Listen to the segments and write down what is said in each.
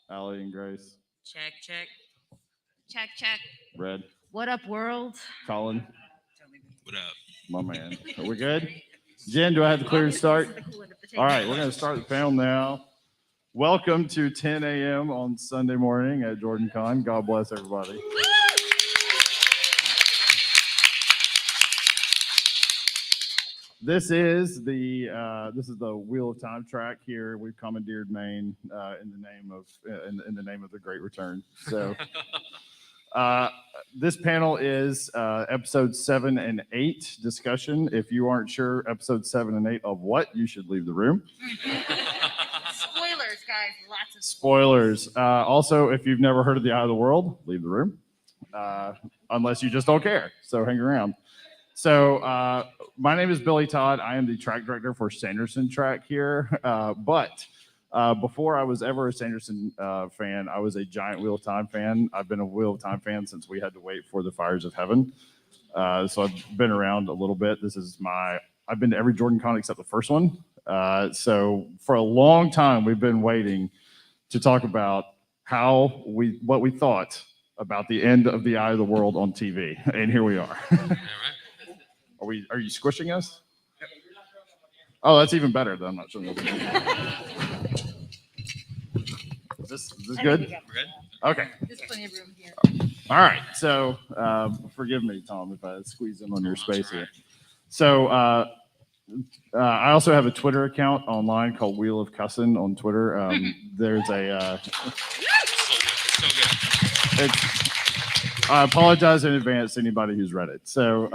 Allie and Grace. Check, check. Check, check. Red. What up, world? Colin. What up? My man. Are we good? Jen, do I have to clear to start? All right, we're going to start the panel now. Welcome to 10 a.m. on Sunday morning at Jordan Con. God bless everybody. This is the Wheel of Time track here. We've commandeered Maine in the name of the Great Return. So this panel is episode 7 and 8 discussion. If you aren't sure episode 7 and 8 of what, you should leave the room. Spoilers, guys. Lots of Spoilers. Also, if you've never heard of the Eye of the World, leave the room. Unless you just don't care. So hang around. So my name is Billy Todd. I am the track director for Sanderson Track here. But before I was ever a Sanderson fan, I was a giant Wheel of Time fan. I've been a Wheel of Time fan since we had to wait for the Fires of Heaven. So I've been around a little bit. I've been to every Jordan Con except the first one. So for a long time, we've been waiting to talk about what we thought about the end of the Eye of the World on TV. And here we are. All right. Are you squishing us? Oh, that's even better. Then I'm not sure. Is this good? We're good? Okay. There's plenty of room here. All right. So forgive me, Tom, if I squeeze in on your space here. So I also have a Twitter account online called Wheel of Cussin on Twitter. There's a. So good. I apologize in advance to anybody who's read it. So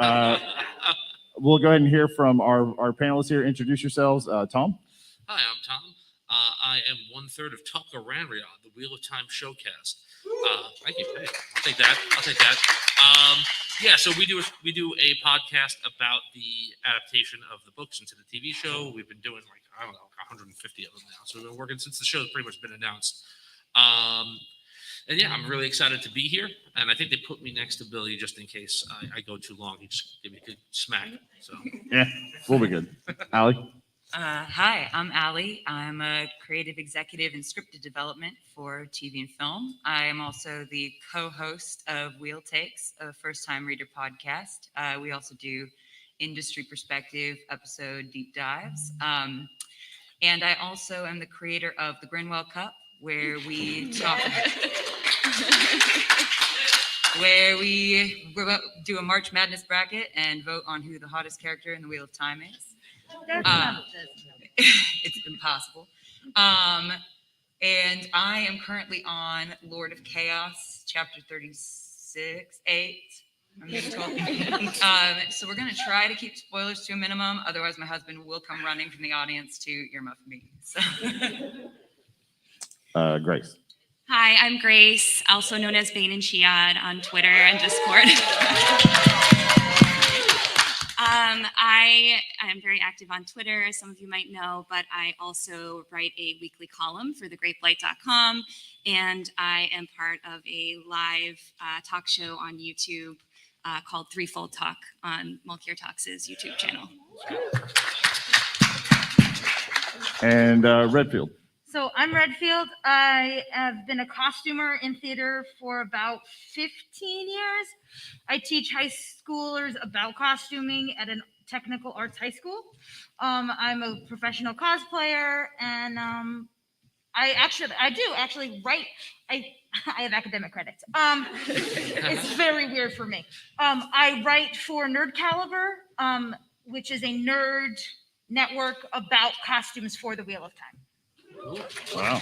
we'll go ahead and hear from our panelists here. Introduce yourselves. Tom? Hi, I'm Tom. I am 1/3 of Tucker Ranria, the Wheel of Time showcast. Thank you. Hey, I'll take that. Yeah, so we do a podcast about the adaptation of the books into the TV show. We've been doing 150 of them now. So we've been working since the show's pretty much been announced. And yeah, I'm really excited to be here. And I think they put me next to Billy just in case I go too long. He just give me a good smack. So Yeah, we'll be good. Allie? Hi, I'm Allie. I'm a creative executive in scripted development for TV and film. I am also the co-host of Wheel Takes, a first-time reader podcast. We also do industry perspective episode deep dives. And I also am the creator of the Grinwell Cup, where we talk where we do a March Madness bracket and vote on who the hottest character in the Wheel of Time is. It's impossible. And I am currently on Lord of Chaos, chapter 36, 8. So we're going to try to keep spoilers to a minimum. Otherwise, my husband will come running from the audience to earmuff me. So. Grace. Hi, I'm Grace, also known as Bane and Shiad on Twitter and Discord. I am very active on Twitter, as some of you might know, but I also write a weekly column for thegreatblight.com, and I am part of a live talk show on YouTube called Threefold Talk on Mulcair Talks' YouTube channel. And Redfield. So I'm Redfield. I have been a costumer in theater for about 15 years. I teach high schoolers about costuming at a technical arts high school. I'm a professional cosplayer, and I do actually write. I have academic credits. It's very weird for me. I write for Nerd Caliber, which is a nerd network about costumes for the Wheel of Time. Wow.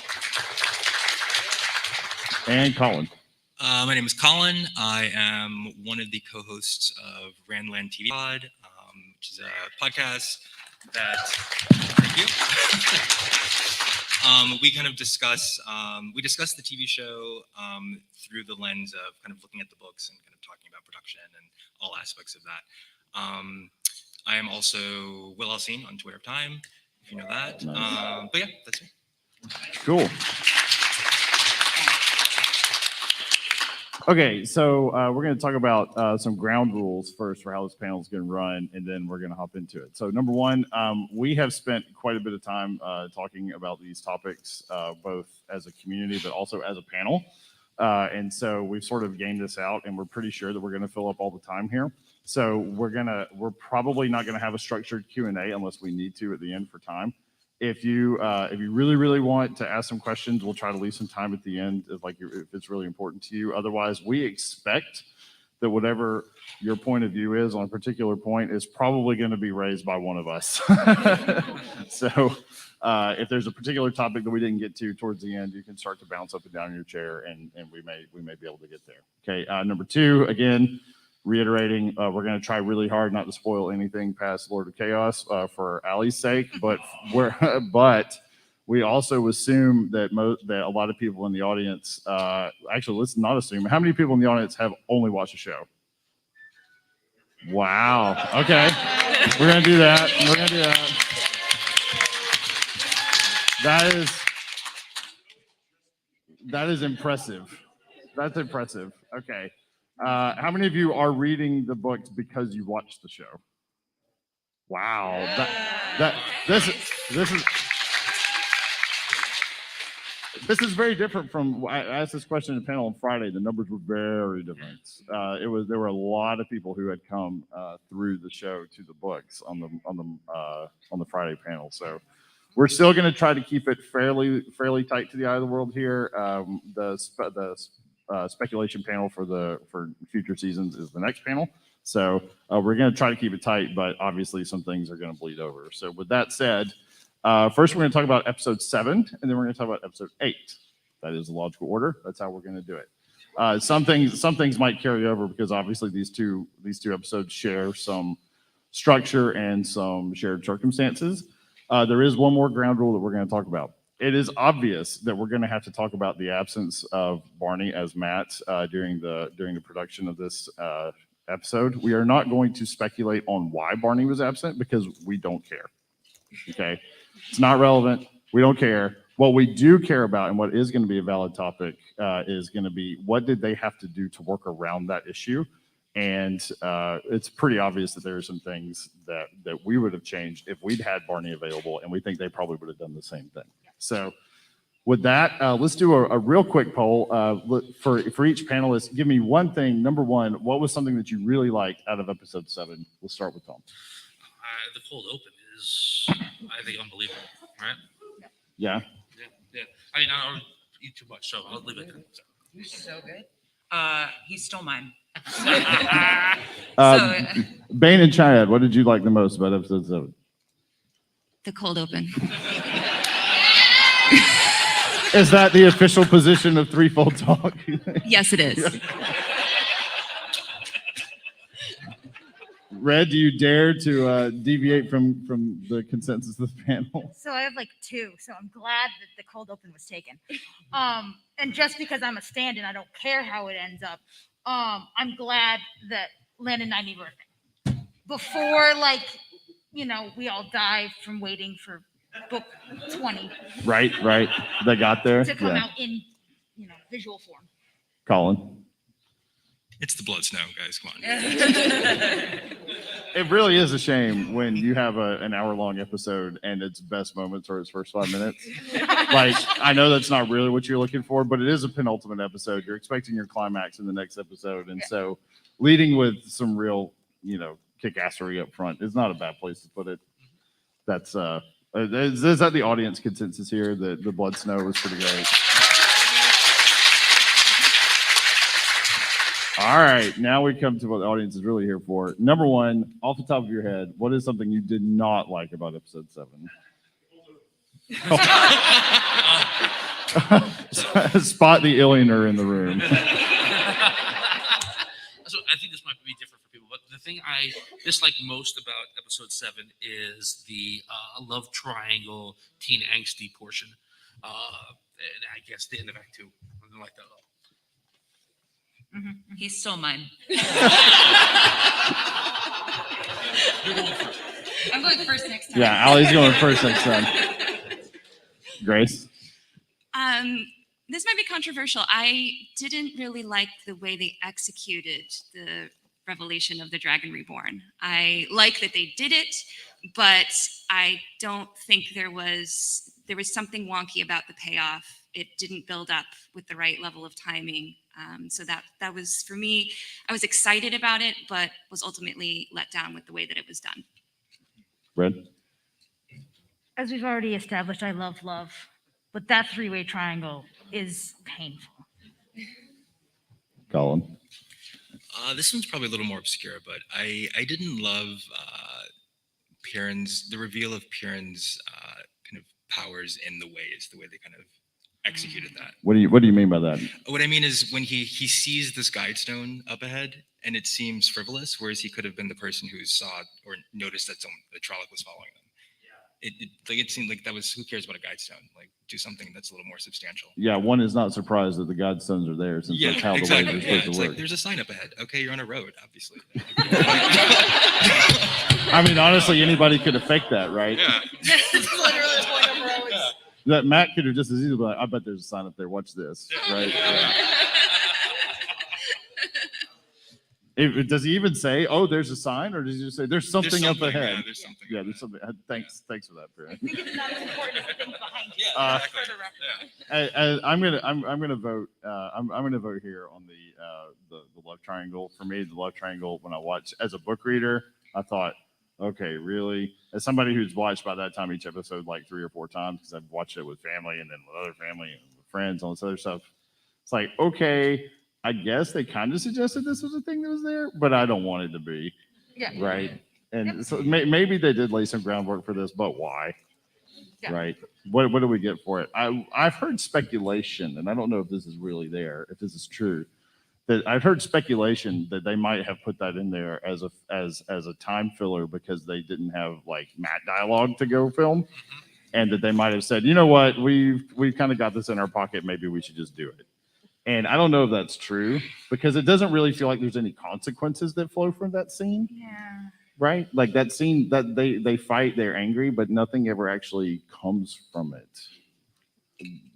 And Colin. My name is Colin. I am one of the co-hosts of Randland TV Pod, which is a podcast that, thank you. We kind of discuss the TV show through the lens of kind of looking at the books and kind of talking about production and all aspects of that. I am also Will Alcine on Twitter Time, if you know that. Nice. But yeah, that's me. Cool. Okay, so we're going to talk about some ground rules first for how this panel is going to run, and then we're going to hop into it. So number one, we have spent quite a bit of time talking about these topics, both as a community, but also as a panel. And so we've sort of gamed this out, and we're pretty sure that we're going to fill up all the time here. So we're probably not going to have a structured Q&A unless we need to at the end for time. If you really want to ask some questions, we'll try to leave some time at the end if it's really important to you. Otherwise, we expect that whatever your point of view is on a particular point is probably going to be raised by one of us. So if there's a particular topic that we didn't get to towards the end, you can start to bounce up and down in your chair, and we may be able to get there. Okay. Number two, again, reiterating, we're going to try really hard not to spoil anything past Lord of Chaos for Allie's sake, but we also assume that that a lot of people in the audience, actually, let's not assume. How many people in the audience have only watched the show? Wow. Okay. We're going to do that. We're going to do that. That is impressive. That's impressive. Okay. How many of you are reading the books because you watched the show? Wow. This is very different from, I asked this question in the panel on Friday. The numbers were very different. There were a lot of people who had come through the show to the books on the Friday panel. So we're still going to try to keep it fairly tight to the eye of the world here. The speculation panel for future seasons is the next panel. So we're going to try to keep it tight, but obviously some things are going to bleed over. So with that said, first we're going to talk about episode 7, and then we're going to talk about episode 8. That is the logical order. That's how we're going to do it. Some things might carry over because obviously these two episodes share some structure and some shared circumstances. There is one more ground rule that we're going to talk about. It is obvious that we're going to have to talk about the absence of Barney as Matt during the production of this episode. We are not going to speculate on why Barney was absent because we don't care. Okay, it's not relevant. We don't care. What we do care about, and what is going to be a valid topic, is going to be what did they have to do to work around that issue. And it's pretty obvious that there are some things that we would have changed if we'd had Barney available, and we think they probably would have done the same thing. So with that, let's do a real quick poll for each panelist. Give me one thing. Number one, what was something that you really liked out of episode 7? We'll start with Tom. The cold open is, I think, unbelievable, right? Yeah. Yeah. I mean, I don't eat too much, so I'll leave it there. You're so good. He stole mine. Bane and Chiad, what did you like the most about episode 7? The cold open. Is that the official position of Threefold Talk? Yes, it is. Red, do you dare to deviate from the consensus of the panel? So I have like 2. So I'm glad that the cold open was taken. And just because I'm a stand-in, I don't care how it ends up. I'm glad that Land and Nynaeve were a thing. Before, we all die from waiting for book 20. Right. They got there. To come out in, visual form. Colin. It's the blood snow, guys. Come on. It really is a shame when you have an hour-long episode and its best moments are its first 5 minutes. I know that's not really what you're looking for, but it is a penultimate episode. You're expecting your climax in the next episode. And so leading with some real, kick-assery up front is not a bad place to put it. That's, is that the audience consensus here that the blood snow was pretty great? All right, now we come to what the audience is really here for. Number one, off the top of your head, what is something you did not like about episode 7? Spot the aliener in the room. So I think this might be different for people, but the thing I dislike most about episode 7 is the love triangle, teen angsty portion. And I guess the end of Act 2. I didn't like that at all. Mm-hmm. He stole mine. You're going first. I'm going first next time. Yeah, Allie's going first next time. Grace? This might be controversial. I didn't really like the way they executed the revelation of the Dragon Reborn. I like that they did it, but I don't think there was something wonky about the payoff. It didn't build up with the right level of timing. So that was, for me, I was excited about it, but was ultimately let down with the way that it was done. Red? As we've already established, I love love, but that three-way triangle is painful. Colin? This one's probably a little more obscure, but I didn't love the reveal of Piran's kind of powers in the way they kind of executed that. What do you mean by that? What I mean is when he sees this guide stone up ahead and it seems frivolous, whereas he could have been the person who saw or noticed that the Trolloc was following them. It seemed like that was, who cares about a guide stone? Like, do something that's a little more substantial. Yeah, one is not surprised that the guide stones are there since that's how the waves are supposed it's to work. like there's a sign up ahead. Okay, you're on a road, obviously. I mean, honestly, anybody could have faked that, right? Yeah. Literally the point of roads. That Matt could have just as easily been like, I bet there's a sign up there. Watch this, right? Yeah. Does he even say, "Oh, there's a sign," or does he just say, "There's something up ahead"? Yeah, there's something. Yeah, there's something. Thanks for that, I Barry. think it's not as important as the things behind you. Yeah, For exactly. the record. Yeah. I'm gonna vote. I'm gonna vote here on the love triangle. For me, the love triangle. When I watched as a book reader, I thought, okay, really. As somebody who's watched by that time each episode like 3 or 4 times because I've watched it with family and then with other family and with friends, all this other stuff. It's like, okay, I guess they kind of suggested this was a thing that was there, but I don't want it to be. Yeah. Right. And so maybe they did lay some groundwork for this, but why? Yeah. Right. What do we get for it? I've heard speculation, and I don't know if this is really there, if this is true. That I've heard speculation that they might have put that in there as a time filler because they didn't have like Matt dialogue to go film, and that they might have said, you know what, we've kind of got this in our pocket, maybe we should just do it. And I don't know if that's true because it doesn't really feel like there's any consequences that flow from that scene. Yeah. Right? Like that scene that they fight, they're angry, but nothing ever actually comes from it.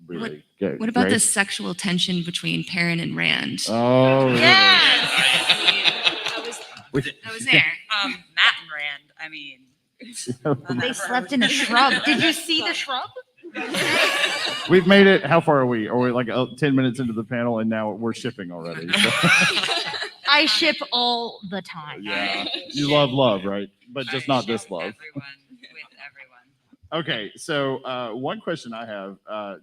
Really. What about the Grace? sexual tension between Perrin and Rand? Oh, really? Yes. I was there. Matt and Rand. I mean, They slept in a shrub. Did you see the shrub? We've made it. How far are we? Are we like 10 minutes into the panel and now we're shipping already? So, I ship all the time. yeah. You love love, right? But just not this love. Everyone with everyone. Okay, so one question I have,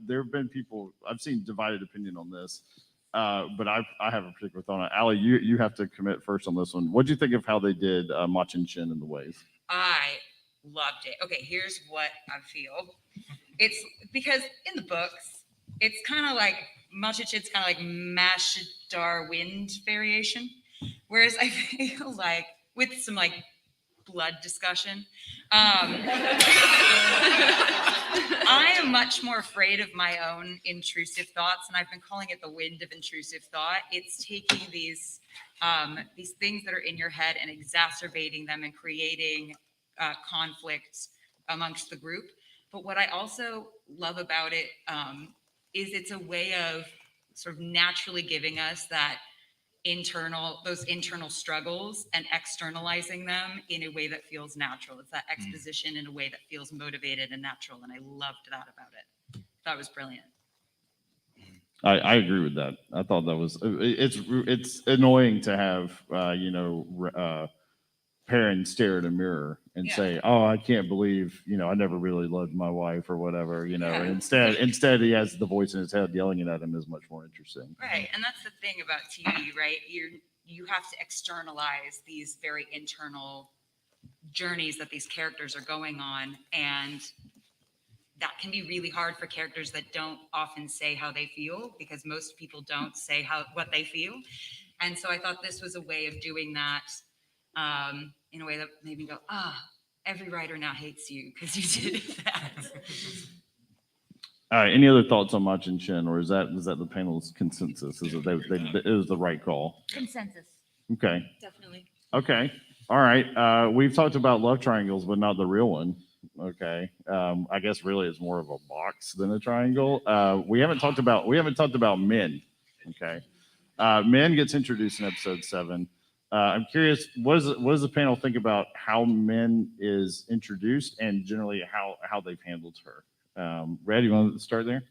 there have been people, I've seen divided opinion on this, but I have a particular thought on it. Allie, you have to commit first on this one. What do you think of how they did Machin Shin in the ways? I loved it. Okay, here's what I feel. It's because in the books, it's kind of like Machin's kind of like Mashadar Wind variation, whereas I feel like with some like blood discussion, I am much more afraid of my own intrusive thoughts, and I've been calling it the wind of intrusive thought. It's taking these things that are in your head and exacerbating them and creating conflict amongst the group. But what I also love about it is it's a way of sort of naturally giving us those internal struggles and externalizing them in a way that feels natural. It's that exposition in a way that feels motivated and natural, and I loved that about it. That was brilliant. I agree with that. I thought that was it's annoying to have Perrin stare at a mirror and Yeah. say, "Oh, I can't believe I never really loved my wife" or whatever. Yeah. And instead he has the voice in his head yelling it at him is much more interesting. Right, and that's the thing about TV, right? You have to externalize these very internal journeys that these characters are going on, and that can be really hard for characters that don't often say how they feel, because most people don't say what they feel. And so I thought this was a way of doing that in a way that made me go, every writer now hates you because you did that. All right. Any other thoughts on Machin Shin, or is that the panel's consensus? Is it it was the right call? Consensus. Okay. Definitely. Okay. All right. We've talked about love triangles, but not the real one. Okay. I guess really it's more of a box than a triangle. We haven't talked about men. Okay. Men gets introduced in episode 7. I'm curious, what does the panel think about how men is introduced and generally how they've handled her? Red, you want to start there?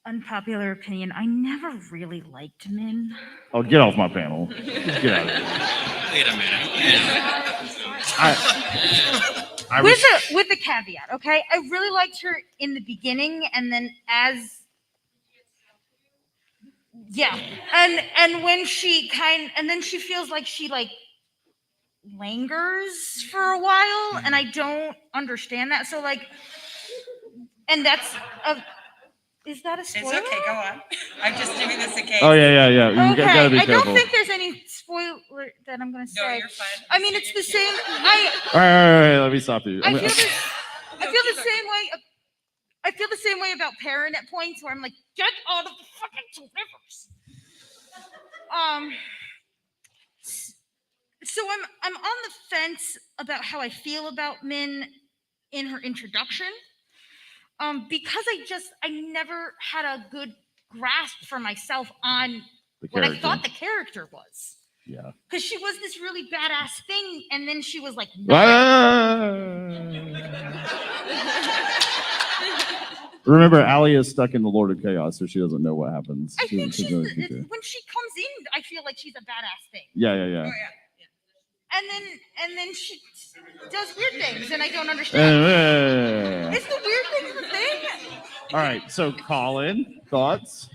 Unpopular opinion. I never really liked Min. Oh, get off my panel. Get out of here. Wait a minute. I with was, with a caveat, okay? I really liked her in the beginning, and then and when and then she feels like she lingers for a while, and I don't understand that. So and that's a. Is that a spoiler? It's okay. Go on. I'm just doing this in case. oh yeah. You Okay, gotta be I careful. don't think there's any spoiler that I'm gonna No, say. you're fine. I mean, it's the same. All right, let me stop you. I feel the same way. I feel the same way about Perrin at points where I'm like, get out of the fucking 2 rivers. So I'm on the fence about how I feel about Min in her introduction. Because I never had a good grasp for myself on The what I character. thought the character was. Yeah. Because she was this really badass thing, and then she was like, Remember, Allie is stuck in the Lord of Chaos, so she doesn't know what happens. I think She's really confused. when she comes in, I feel like she's a badass thing. Yeah. Oh, yeah. And then she does weird things, and I don't understand. Is the weird thing the thing? All right, so Colin, thoughts?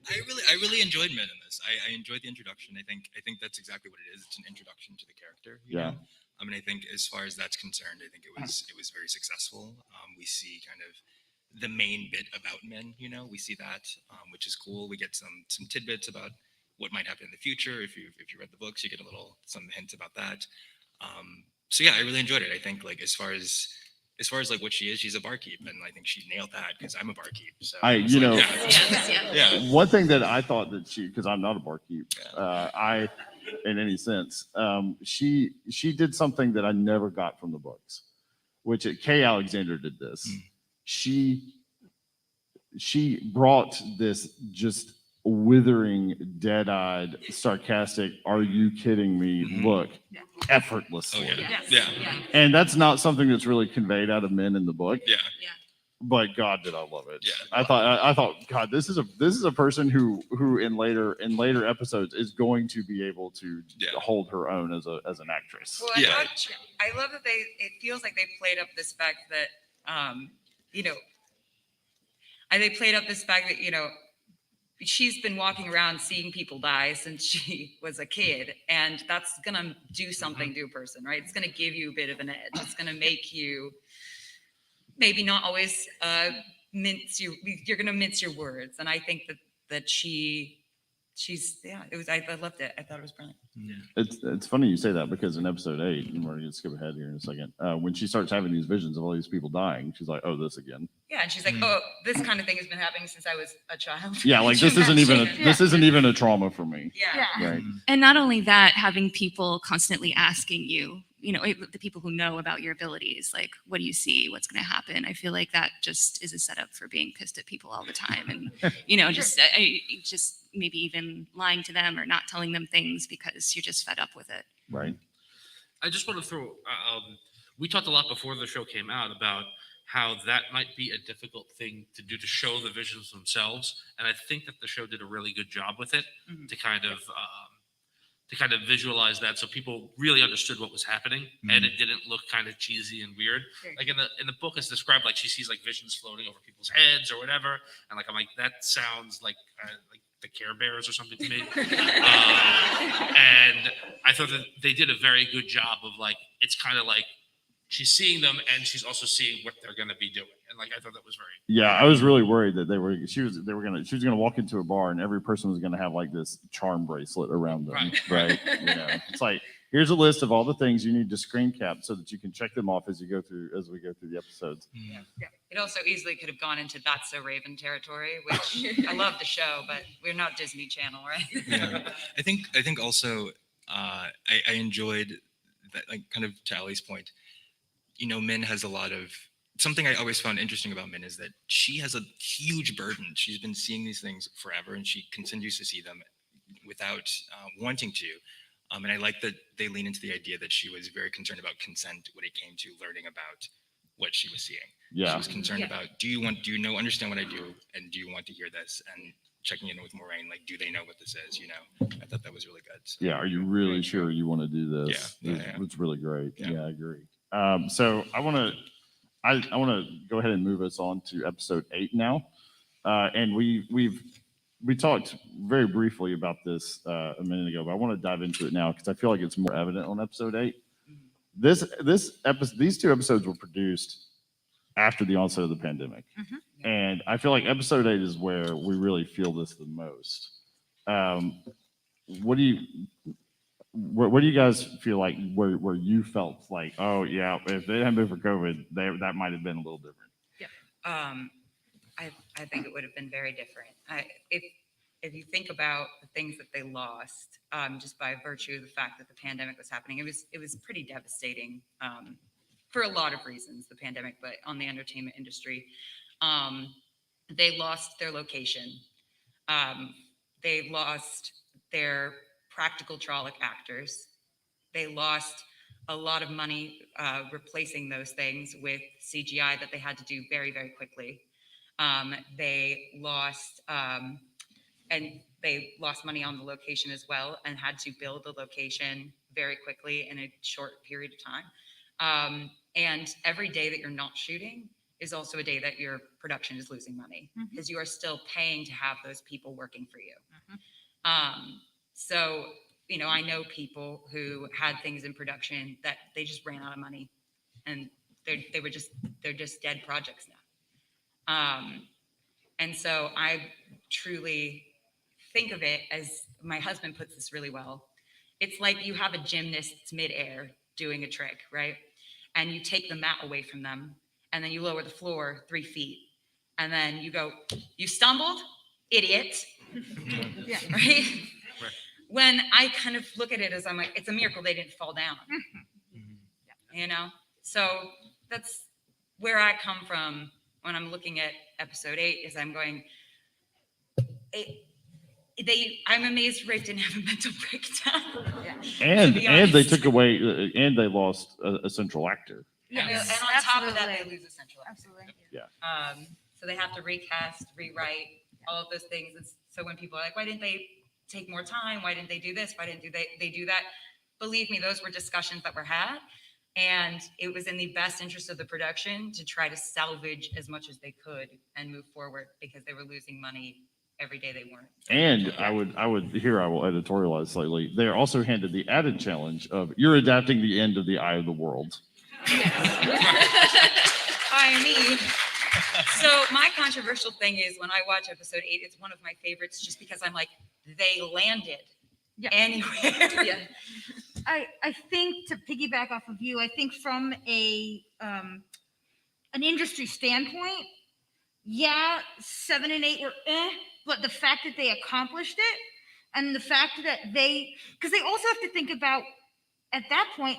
I really enjoyed Min in this. I enjoyed the introduction. I think that's exactly what it is. It's an introduction to the character. You know? I mean, I think as far as that's concerned, I think it was very successful. We see kind of the main bit about Min. You know, we see that, which is cool. We get some tidbits about what might happen in the future. If you read the books, you get some hints about that. So yeah, I really enjoyed it. I think as far as like what she is, she's a barkeep, and I think she nailed that because I'm a barkeep. So One thing that I thought that because I'm not a barkeep, in any sense, she did something that I never got from the books, which Kay Alexander did this. She brought this just withering, dead-eyed, sarcastic, "Are you kidding me?" look effortlessly. And that's not something that's really conveyed out of men in the book. But God, did I love it. I thought, God, this is a person who in later episodes is going to be able to hold her own as an actress. Well, I love that it feels like they played up this fact that, they played up this fact that, she's been walking around seeing people die since she was a kid, and that's gonna do something to a person, right? It's gonna give you a bit of an edge. It's gonna make you maybe not always you're gonna mince your words. And I think that she's I loved it. I thought it was brilliant. It's funny you say that because in episode 8, and we're gonna skip ahead here in a second, when she starts having these visions of all these people dying, she's like, "Oh, this again." Yeah, and she's like, "Oh, this kind of thing has been happening since I was a child." Yeah, like this isn't even a trauma for me. Yeah. Right. And not only that, having people constantly asking you, the people who know about your abilities, like, what do you see? What's going to happen? I feel like that just is a setup for being pissed at people all the time. And, just maybe even lying to them or not telling them things because you're just fed up with it. Right. I just want to throw. We talked a lot before the show came out about how that might be a difficult thing to do to show the visions themselves, and I think that the show did a really good job with it to kind of visualize that, so people really understood what was happening, and it didn't look kind of cheesy and weird. Like in the book, it's described like she sees like visions floating over people's heads or whatever, and I'm like, that sounds like the Care Bears or something to me. And I thought that they did a very good job of it's kind of like she's seeing them and she's also seeing what they're going to be doing. And I thought that was very. Yeah, I was really worried that she was gonna walk into a bar and every person was gonna have this charm bracelet around them, right? It's like, here's a list of all the things you need to screen cap so that you can check them off as we go through the episodes. Yeah. It also easily could have gone into That's So Raven territory, which I love the show, but we're not Disney Channel, right? I think also I enjoyed that, like, kind of to Ellie's point, Min has a lot of something I always found interesting about Min is that she has a huge burden. She's been seeing these things forever, and she continues to see them without wanting to. And I like that they lean into the idea that she was very concerned about consent when it came to learning about what she was seeing. She Yeah. was concerned about, understand what I do, and do you want to hear this? And checking in with Moiraine, like, do they know what this is? I thought that was really good. So, Yeah. Are you really sure you want to do this? Yeah, yeah. It's really great. Yeah. Yeah, I agree. So I want to go ahead and move us on to episode 8 now. And we talked very briefly about this a minute ago, but I want to dive into it now because I feel like it's more evident on episode 8. This episode, these 2 episodes were produced after the onset of the pandemic, and I feel like episode 8 is where we really feel this the most. What do you guys feel like where you felt like, oh yeah, if they hadn't been for COVID, that might have been a little different? I think it would have been very different. If you think about the things that they lost, just by virtue of the fact that the pandemic was happening, it was pretty devastating for a lot of reasons, the pandemic, but on the entertainment industry, they lost their location. They lost their practical Trolloc actors. They lost a lot of money replacing those things with CGI that they had to do very, very quickly. They lost money on the location as well, and had to build the location very quickly in a short period of time. And every day that you're not shooting is also a day that your production is losing money, because you are still paying to have those people working for you. So, I know people who had things in production that they just ran out of money, and they're just dead projects now. And so I truly think of it as, my husband puts this really well. It's like you have a gymnast midair doing a trick, right? And you take the mat away from them, and then you lower the floor 3 feet. And then you go, you stumbled, idiot. Yeah. Right? When I kind of look at it as, I'm like, it's a miracle they didn't fall down. So that's where I come from when I'm looking at episode 8, is I'm going, I'm amazed Rafe didn't have a mental breakdown. And be and they honest. took away and they lost a central actor. And Yes, on top of that, they absolutely. lose a central actor. Absolutely. So they have to recast, rewrite, all of those things. So when people are like, why didn't they take more time? Why didn't they do this? Why didn't they do that? Believe me, those were discussions that were had. And it was in the best interest of the production to try to salvage as much as they could and move forward, because they were losing money every day they weren't. And I will editorialize slightly. They are also handed the added challenge of, you're adapting the end of the Eye of the World. I mean, so my controversial thing is, when I watch episode 8, it's one of my favorites, just because I'm like, they landed anywhere. I think, to piggyback off of you, I think from an industry standpoint, 7 and 8 were but the fact that they accomplished it, and the fact that because they also have to think about, at that point,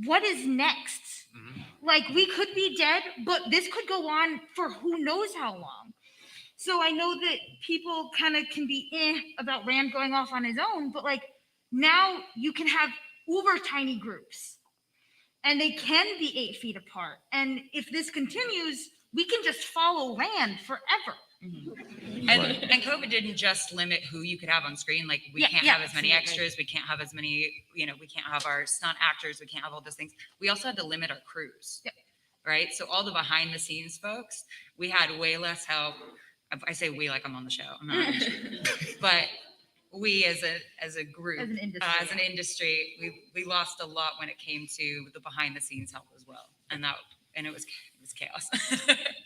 what is next? Like, we could be dead, but this could go on for who knows how long. So I know that people kind of can be about Rand going off on his own, but like, now you can have uber tiny groups, and they can be 8 feet apart. And if this continues, we can just follow Rand forever. And COVID didn't just limit who you could have on screen. Like, we can't have as many absolutely. extras. We can't have as many, we can't have our stunt actors. We can't have all those things. We also had to limit our crews. Right? So all the behind the scenes folks, we had way less help. I say we like I'm on the show. I'm not on the show. But we as a group, As an industry. we lost a lot when it came to the behind the scenes help as well. And it was chaos.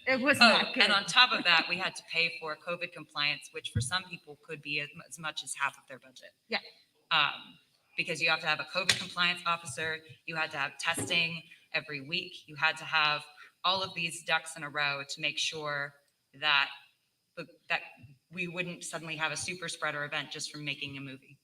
It was not good. And on top of that, we had to pay for COVID compliance, which for some people could be as much as half of their budget. Because you have to have a COVID compliance officer, you had to have testing every week, you had to have all of these ducks in a row to make sure that we wouldn't suddenly have a super spreader event just from making a movie.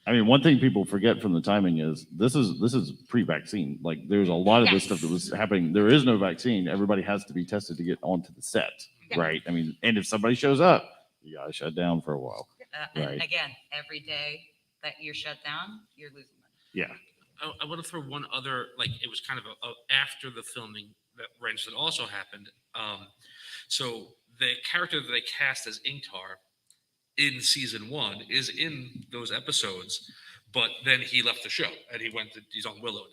I mean, one thing people forget from the timing is this is pre-vaccine. Like, there's a lot of this stuff that was happening. There is no vaccine. Everybody has to be tested to get onto the set, right? I mean, and if somebody shows up, you gotta shut down for a while. And Right. again, every day that you're shut down, you're losing money. Yeah. I want to throw one other, like, it was kind of a after the filming that wrench that also happened. So the character that they cast as Ingtar in season 1 is in those episodes, but then he left the show and he's on Willow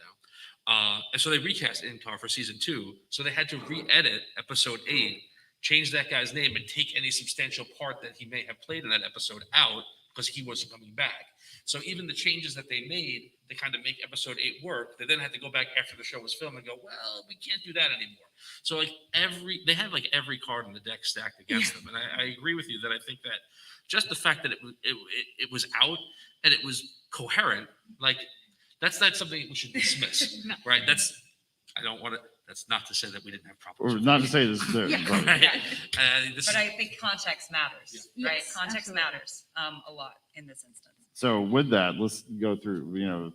now. And so they recast Ingtar for season 2. So they had to re-edit episode 8, change that guy's name, and take any substantial part that he may have played in that episode out because he wasn't coming back. So even the changes that they made to kind of make episode 8 work, they then had to go back after the show was filmed and go, well, we can't do that anymore. So like they had like every card in the deck stacked against them. And I agree with you that I think that just the fact that it was out and it was coherent, like that's not something we should dismiss, No. right? That's not to say that we didn't have Or problems. not to say this, Right. right. But I think context matters, right? Yes, Context absolutely. matters a lot in this instance. So with that, let's go through,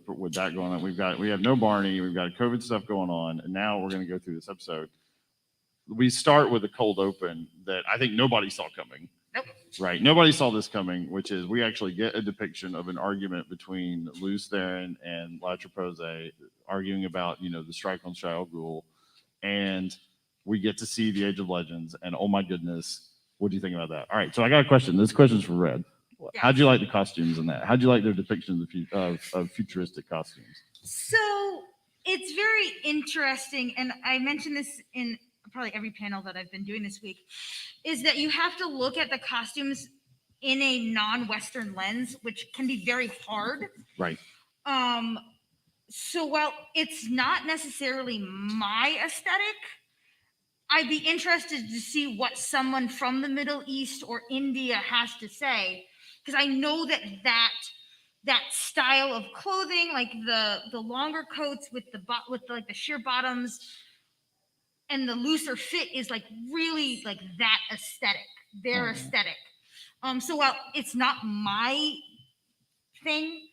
with that going on, we have no Barney, we've got COVID stuff going on, and now we're going to go through this episode. We start with a cold open that I think nobody saw coming. Nope. Right. Nobody saw this coming, which is we actually get a depiction of an argument between Luce Theron and La Tripose arguing about, the strike on Shia Ghul. And we get to see the Age of Legends. And oh my goodness, what do you think about that? All right. So I got a question. This question's for Red. Yeah. How'd you like the costumes in that? How'd you like their depiction of futuristic costumes? So it's very interesting, and I mentioned this in probably every panel that I've been doing this week, is that you have to look at the costumes in a non-Western lens, which can be very hard. Right. So while it's not necessarily my aesthetic, I'd be interested to see what someone from the Middle East or India has to say, because I know that style of clothing, like the longer coats with the sheer bottoms and the looser fit, is like really like that aesthetic, their aesthetic. So while it's not my thing,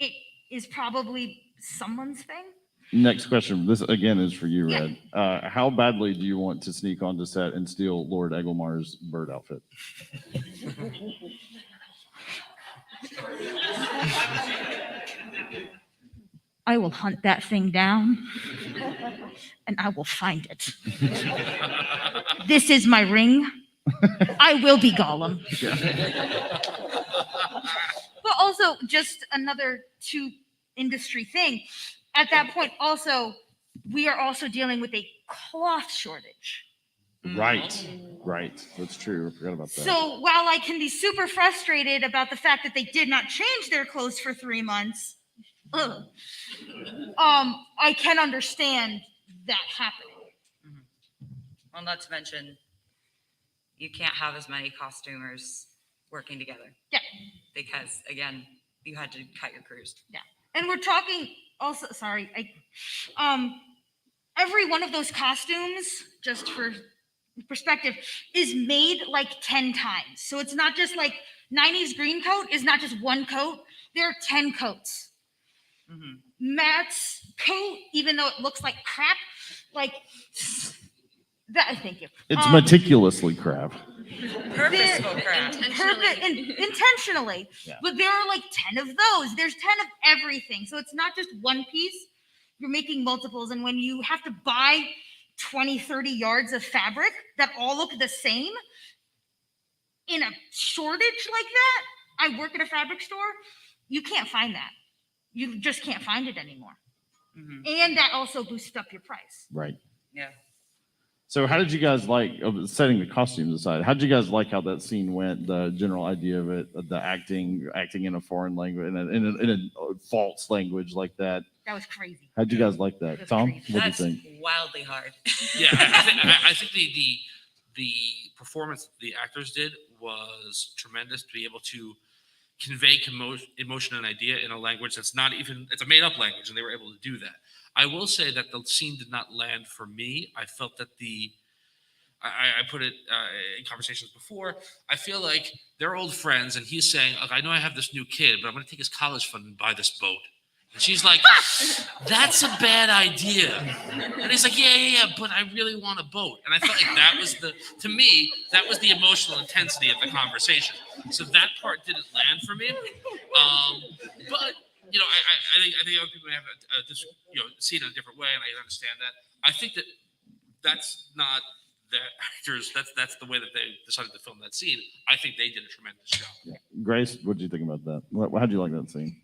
it is probably someone's thing. Next question. This again is for you, Yeah. Red. How badly do you want to sneak onto set and steal Lord Egelmar's bird outfit? I will hunt that thing down and I will find it. This is my ring. I will be Gollum. But also, just another two industry thing. At that point, also, we are also dealing with a cloth shortage. Right. That's true. I forgot about that. So while I can be super frustrated about the fact that they did not change their clothes for 3 months, I can understand that happening. Well, not to mention, you can't have as many costumers working together. Yeah. Because again, you had to cut your crews. And we're talking also, sorry, every one of those costumes, just for perspective, is made like 10 times. So it's not just like 90s green coat is not just one coat. There are 10 coats. Mm-hmm. Matt's coat, even though it looks like crap, like that. Thank you. It's meticulously crap. Purposeful craft. Intentionally. Yeah. But there are like 10 of those. There's 10 of everything. So it's not just one piece. You're making multiples. And when you have to buy 20, 30 yards of fabric that all look the same in a shortage like that, I work at a fabric store, you can't find that. You just can't find it anymore. Mm-hmm. And that also boosts up your price. Right. Yeah. So how did you guys setting the costumes aside? How did you guys like how that scene went? The general idea of it, the acting in a foreign language, in a false language like that. That was crazy. How'd you guys like that, That's Tom? crazy. What do you That's think? wildly hard. Yeah, I think the performance the actors did was tremendous to be able to convey emotion and idea in a language that's not even, it's a made up language, and they were able to do that. I will say that the scene did not land for me. I felt that I put it in conversations before. I feel like they're old friends, and he's saying, "Look, I know I have this new kid, but I'm going to take his college fund and buy this boat." And she's like, "That's a bad idea." And he's like, "Yeah, but I really want a boat." And I felt like that was to me, that was the emotional intensity of the conversation. So that part didn't land for me. But I think other people have see it in a different way, and I understand that. I think that's not the actors. That's the way that they decided to film that scene. I think they did a tremendous job. Grace, what did you think about that? How'd you like that scene?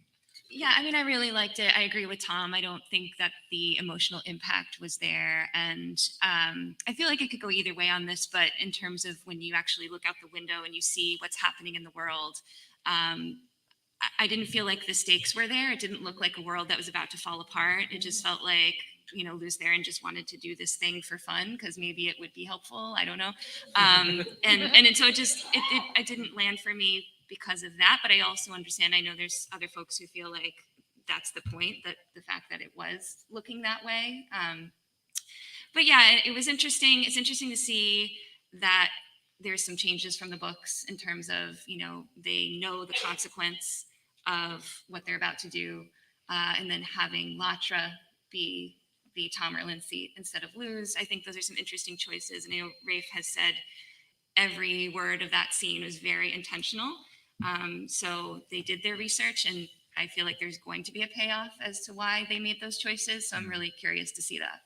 Yeah, I mean, I really liked it. I agree with Tom. I don't think that the emotional impact was there. And I feel like it could go either way on this, but in terms of when you actually look out the window and you see what's happening in the world, I didn't feel like the stakes were there. It didn't look like a world that was about to fall apart. It just felt like, Luz Theron just wanted to do this thing for fun because maybe it would be helpful. I don't know. And so it didn't land for me because of that. But I also understand. I know there's other folks who feel like that's the point, that the fact that it was looking that way. But yeah, it was interesting. It's interesting to see that there's some changes from the books in terms of, they know the consequence of what they're about to do. And then having Latra be the Tom Erlin seat instead of Luz. I think those are some interesting choices. And Rafe has said every word of that scene was very intentional. So they did their research, and I feel like there's going to be a payoff as to why they made those choices. So I'm really curious to see that.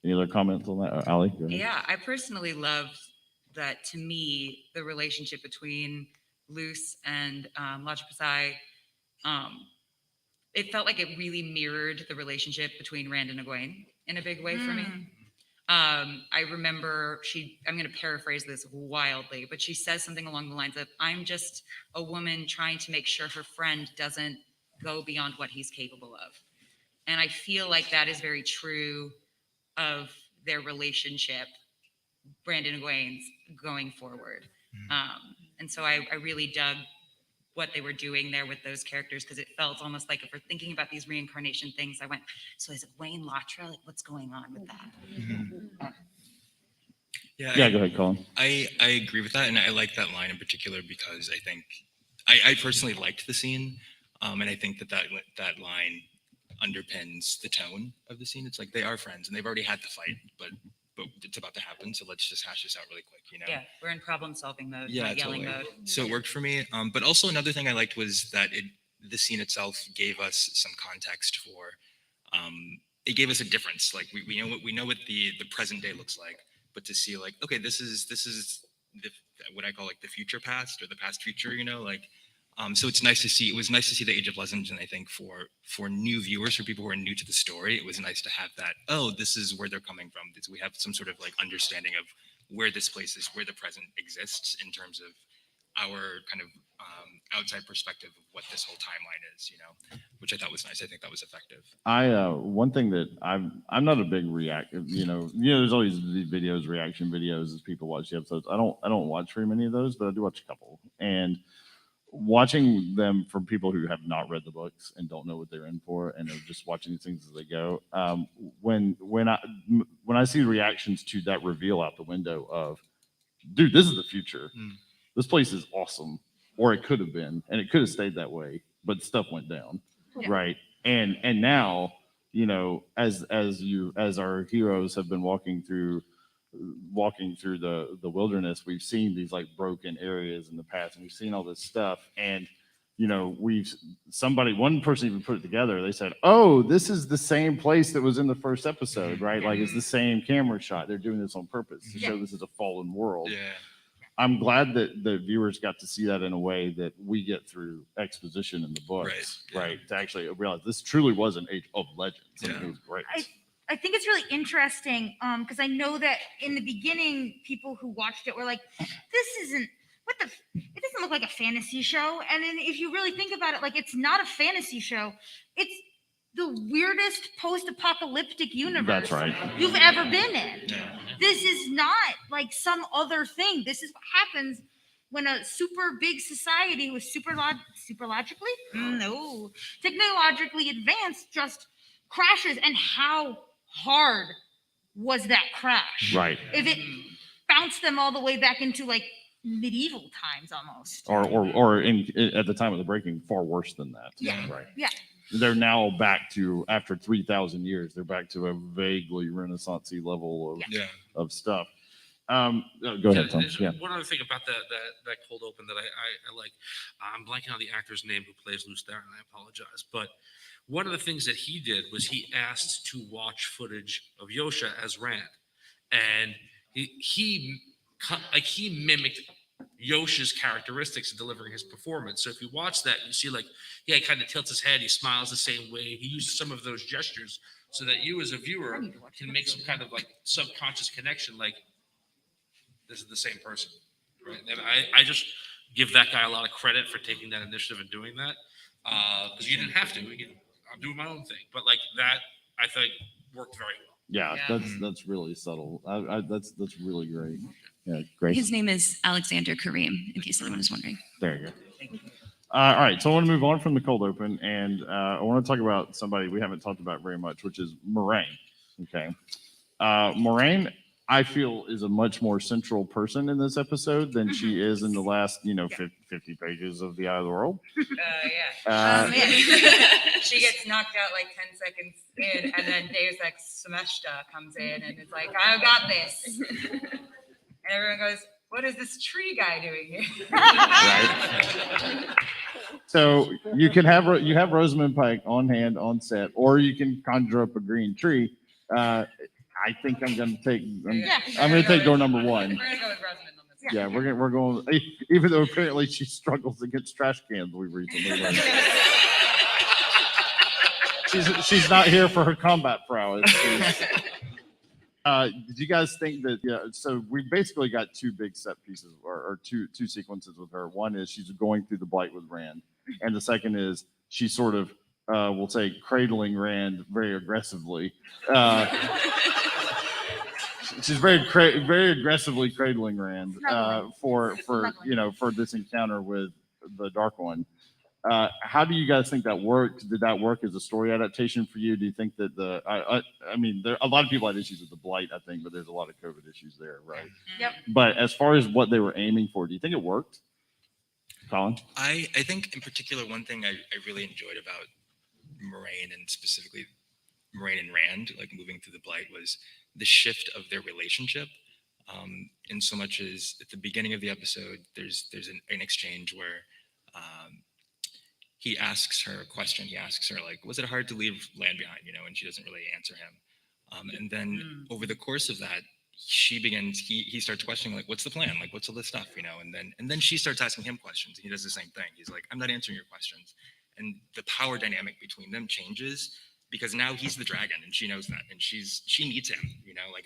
Any other comments on that? Ali, go ahead. Yeah, I personally loved that. To me, the relationship between Luce and Lachapasai, it felt like it really mirrored the relationship between Rand and Egwene in a big way for me. I remember I'm going to paraphrase this wildly, but she says something along the lines of, "I'm just a woman trying to make sure her friend doesn't go beyond what he's capable of." And I feel like that is very true of their relationship, Brandon and Egwene's, going forward. And so I really dug what they were doing there with those characters, because it felt almost like, if we're thinking about these reincarnation things, I went, so is Egwene Latra? Like, what's going on with that? Yeah, go ahead, Colin. I agree with that, and I like that line in particular because I think I personally liked the scene, and I think that line underpins the tone of the scene. It's like they are friends and they've already had the fight, but it's about to happen, so let's just hash this out really quick, Yeah, we're in problem solving mode, Yeah, not yelling totally. mode. So it worked for me. But also another thing I liked was that the scene itself gave us some context for. It gave us a difference. Like we know what the present day looks like, but to see like, okay, this is what I call like the future past or the past future. So it's nice to see. It was nice to see the Age of Legends, and I think for new viewers, for people who are new to the story, it was nice to have that. Oh, this is where they're coming from. We have some sort of like understanding of where this place is, where the present exists in terms of our kind of outside perspective of what this whole timeline is. Which I thought was nice. I think that was effective. One thing that I'm not a big there's always these videos, reaction videos as people watch the episodes. I don't watch very many of those, but I do watch a couple. And watching them from people who have not read the books and don't know what they're in for and are just watching these things as they go. When I see reactions to that reveal out the window of, dude, this is the future. This place is awesome, or it could have been, and it could have stayed that way, but stuff went down, right? And now, as our heroes have been walking through the wilderness, we've seen these like broken areas in the past, and we've seen all this stuff, and one person even put it together. They said, "Oh, this is the same place that was in the first episode, right? Like it's the same camera shot. They're doing this on purpose to show this is a fallen world." Yeah. I'm glad that the viewers got to see that in a way that we get through exposition in the books, right? To actually realize this truly was an Age of Legends. I mean, it was great. I think it's really interesting because I know that in the beginning, people who watched it were like, "This isn't it doesn't look like a fantasy show." And then if you really think about it, like it's not a fantasy show; it's the weirdest post-apocalyptic universe That's right. you've ever been in. This is not like some other thing. This is what happens when a super big society with technologically advanced just crashes, and how hard was that crash. Right. If it bounced them all the way back into like medieval times almost. Or at the time of the breaking, far worse than that. Yeah. Right. Yeah. They're now back to, after 3,000 years, they're back to a vaguely Renaissance-y level of stuff. Go ahead, Tom. There's one other thing about that cold open that I like. I'm blanking on the actor's name who plays Luce there, and I apologize. But one of the things that he did was he asked to watch footage of Yosha as Rand, and he mimicked Yosha's characteristics in delivering his performance. So if you watch that, you see he kind of tilts his head, he smiles the same way, he uses some of those gestures so that you as a viewer can make some kind of subconscious connection, this is the same person, right? And I just give that guy a lot of credit for taking that initiative and doing that, because you didn't have to. I'm doing my own thing, but that I think worked very well. Yeah, that's really subtle. That's really great. Yeah, great. His name is Alexander Kareem, in case anyone is wondering. There you go. All right, so I want to move on from the cold open, and I want to talk about somebody we haven't talked about very much, which is Moiraine. Okay, Moiraine, I feel, is a much more central person in this episode than she is in the last, 50 pages of The Eye of the World. Yeah. She gets knocked out 10 seconds in, and then Deus Ex Machina comes in and it's like, I got this. And everyone goes, what is this tree guy doing here? Right. So you have Rosamund Pike on hand on set, or you can conjure up a green tree. I think I'm going to take. I'm going to take door number one. We're gonna go with Rosamund on this. Yeah, we're going. Even though apparently she struggles against trash cans, we recently learned. She's not here for her combat prowess. Did you guys think that? Yeah. So we basically got two big set pieces, or two sequences with her. One is she's going through the blight with Rand, and the second is she's sort of, we'll say, cradling Rand very aggressively. She's very aggressively cradling Rand for this encounter with the Dark One. How do you guys think that worked? Did that work as a story adaptation for you? Do you think that I mean, there a lot of people had issues with the blight, I think, but there's a lot of COVID issues there, right? Yep. But as far as what they were aiming for, do you think it worked, Colin? I think in particular, one thing I really enjoyed about Moiraine, and specifically Moiraine and Rand, moving through the blight, was the shift of their relationship. In so much as at the beginning of the episode, there's an exchange where he asks her a question. He asks her, was it hard to leave land behind, and she doesn't really answer him. And then over the course of that, he starts questioning, what's the plan? What's all this stuff, and then she starts asking him questions. He does the same thing. He's like, I'm not answering your questions. And the power dynamic between them changes because now he's the dragon and she knows that. And she needs him,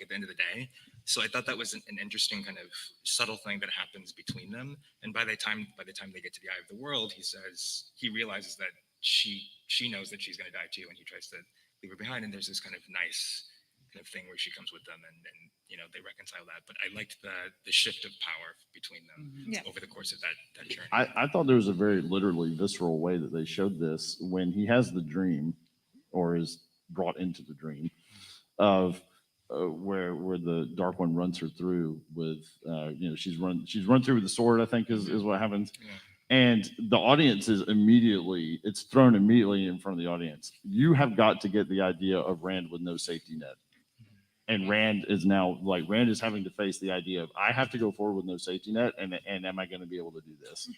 at the end of the day. So I thought that was an interesting kind of subtle thing that happens between them. And by the time they get to the Eye of the World, he realizes that she knows that she's going to die too, and he tries to leave her behind. And there's this kind of nice kind of thing where she comes with them, and they reconcile that. But I liked the shift of power between them over the course of that journey. I thought there was a very literally visceral way that they showed this when he has the dream, or is brought into the dream, of where the Dark One runs her through with she's run through with the sword, I think is what happens. Yeah. And the audience it's thrown immediately in front of the audience. You have got to get the idea of Rand with no safety net. And Rand is now Rand is having to face the idea of, I have to go forward with no safety net, and am I going to be able to do this?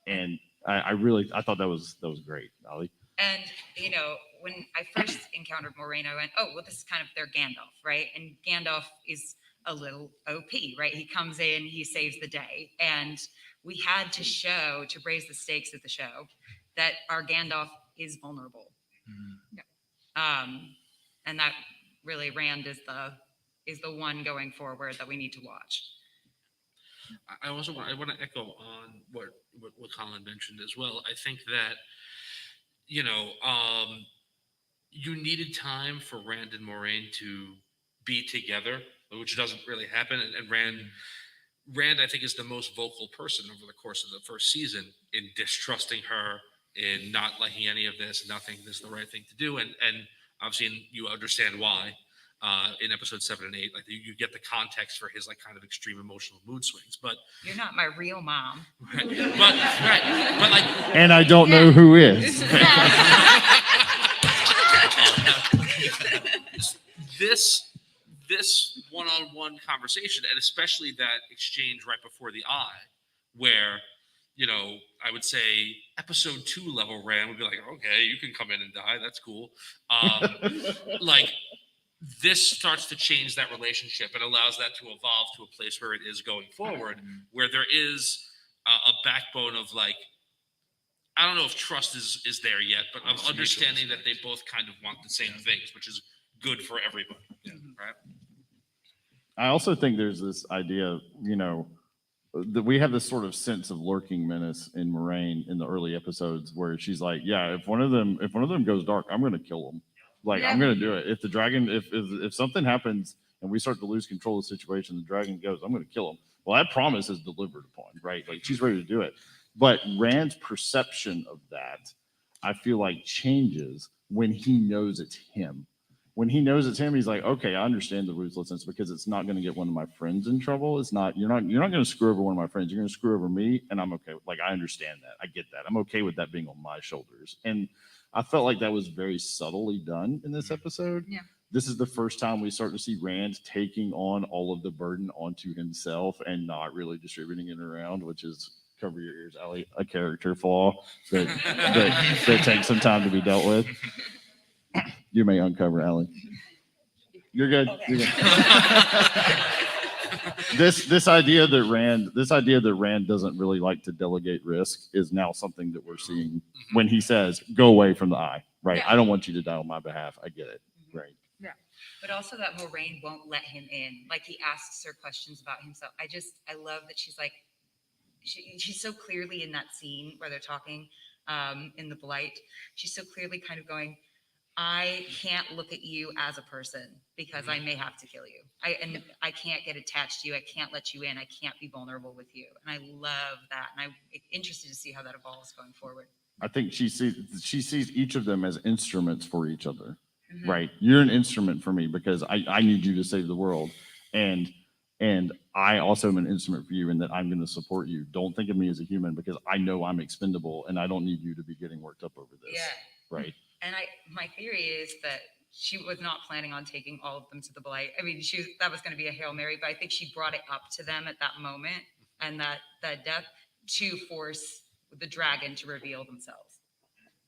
And I thought that was great, Ollie. And when I first encountered Moiraine, I went, oh, well, this is kind of their Gandalf, right? And Gandalf is a little OP, right? He comes in, he saves the day. And we had to raise the stakes of the show, that our Gandalf is vulnerable. Mm-hmm. Yeah. And that really Rand is the one going forward that we need to watch. I want to echo on what Colin mentioned as well. I think that you needed time for Rand and Moiraine to be together, which doesn't really happen. And Rand, I think, is the most vocal person over the course of the first season in distrusting her, in not liking any of this, not thinking this is the right thing to do. And obviously you understand why. in episode 7 and 8. Like you get the context for his like kind of extreme emotional mood swings. But You're not my real mom. but like And I don't know who is. this one-on-one conversation, and especially that exchange right before the eye, where I would say episode 2 level Rand would be like, okay, you can come in and die, that's cool. Like this starts to change that relationship and allows that to evolve to a place where it is going forward, where there is a backbone of like, I don't know if trust is there yet, but of understanding that they both kind of want the same things, which is good for everybody. Right. I also think there's this idea, that we have this sort of sense of lurking menace in Moiraine in the early episodes where she's like, yeah, if one of them goes dark, I'm going to kill them. Like, I'm going to do it. If the dragon, if something happens and we start to lose control of the situation, the dragon goes, I'm going to kill him. Well, that promise is delivered upon, right? Like she's ready to do it. But Rand's perception of that, I feel like changes when he knows it's him. When he knows it's him, he's like, okay, I understand the ruthlessness because it's not going to get one of my friends in trouble. You're not going to screw over one of my friends. You're going to screw over me, and I'm okay. Like I understand that. I get that. I'm okay with that being on my shoulders. And I felt like that was very subtly done in this episode. Yeah. This is the first time we start to see Rand taking on all of the burden onto himself and not really distributing it around, which is, cover your ears, Allie, a character flaw that takes some time to be dealt with. You may uncover, Allie. You're good. Okay. You're good. This idea that Rand doesn't really like to delegate risk is now something that we're seeing when he says, "Go away from the eye." Right? Yeah. I don't want you to die on my behalf. I get it. Right. But also that Moiraine won't let him in. Like he asks her questions about himself. I love that she's like, she's so clearly in that scene where they're talking in the Blight. She's so clearly kind of going, I can't look at you as a person because I may have to kill you. I can't get attached to you. I can't let you in. I can't be vulnerable with you. And I love that. And I'm interested to see how that evolves going forward. I think she sees each of them as instruments for each other. Mhm. Right? You're an instrument for me because I need you to save the world. And I also am an instrument for you in that I'm going to support you. Don't think of me as a human because I know I'm expendable and I don't need you to be getting worked up over this. Yeah. Right. And my theory is that she was not planning on taking all of them to the Blight. I mean, that was going to be a Hail Mary, but I think she brought it up to them at that moment and that death to force the dragon to reveal themselves.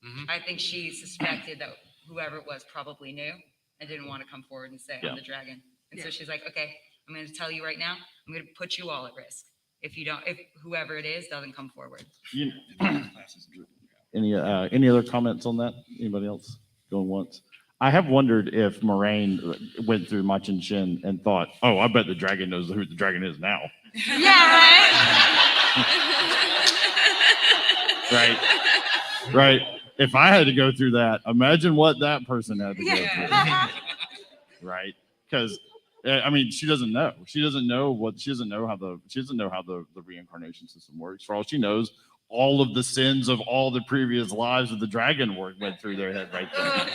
Mhm. I think she suspected that whoever it was probably knew and didn't want to come forward and say, I'm the dragon. And so she's like, okay, I'm going to tell you right now, I'm going to put you all at risk. If whoever it is doesn't come forward. Any other comments on that? Anybody else going once? I have wondered if Moiraine went through Machin Shin and thought, oh, I bet the dragon knows who the dragon is now. Yeah, Right? Right. If I had to go through that, imagine what that person had to go through. Right? Because I mean, she doesn't know. She doesn't know how the reincarnation system works. For all she knows, all of the sins of all the previous lives of the dragon went through their head right there.